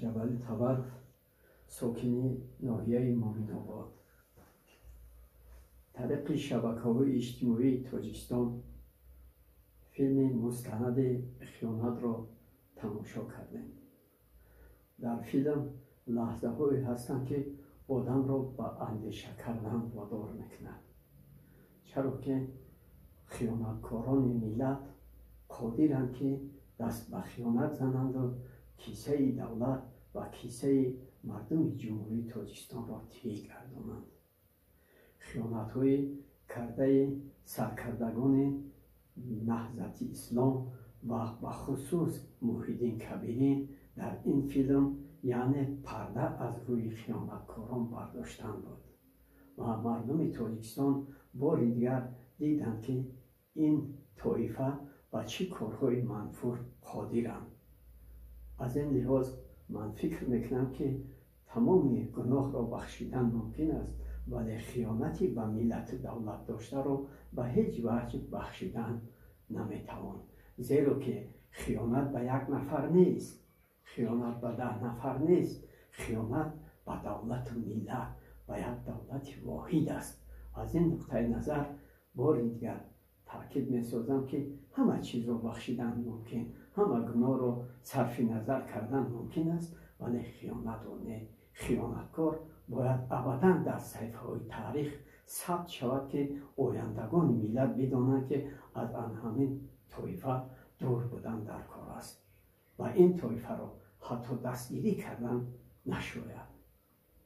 ҷабали Табарк, сокини ноҳияи Муъминобод. тариқи шабакаҳои иҷтимоии Тоҷикистон филми мустанади хиёнатро тамошо кардем. дар филм лаҳзаҳое ҳастанд, ки одамро ба андеша кардан водор мекунад, чаро ки хиёнаткорони миллат қодиранд, ки даст ба хиёнат зананду кисаи давлат ва кисаи мардуми ҷумҳурии Тоҷикистонро тиҳ гардонанд. хиёнатҳои кардаи саркардагони наҳзати ислом ва бахусус Муҳиддин Кабирӣ дар ин филм яъне парда аз рӯи хиёнаткорон бардоштан буд ва мардуми Тоҷикистон бори дигар диданд, ки ин тоифа ба чӣ корҳои манфур қодиранд. аз ин лиҳоз ман фикр мекунам, ки тамоми гуноҳро бахшидан мумкин аст, вале хиёнати ба миллату давлат доштаро ба ҳеҷ ваҷҳ бахшидан наметавон. зеро ки хиёнат ба як нафар нест, хиёнат ба 10 нафар нест, хиёнат ба давлату миллат, ба як давлати воҳид аст. аз ин нуқтаи назар бори дигар таъкид месозам, ки ҳама чизро бахшидан мумкин, ҳама гуноҳро сарфи назар кардан мумкин аст, вале хиёнатро не. хиёнаткор бояд абадан дар саҳифаҳои таърих сабт шавад, ки ояндагони миллат бидонанд, ки аз анҳамин тоифа дур будан дар кор аст ва ин тоифаро ҳатто дастгирӣ кардан нашояд.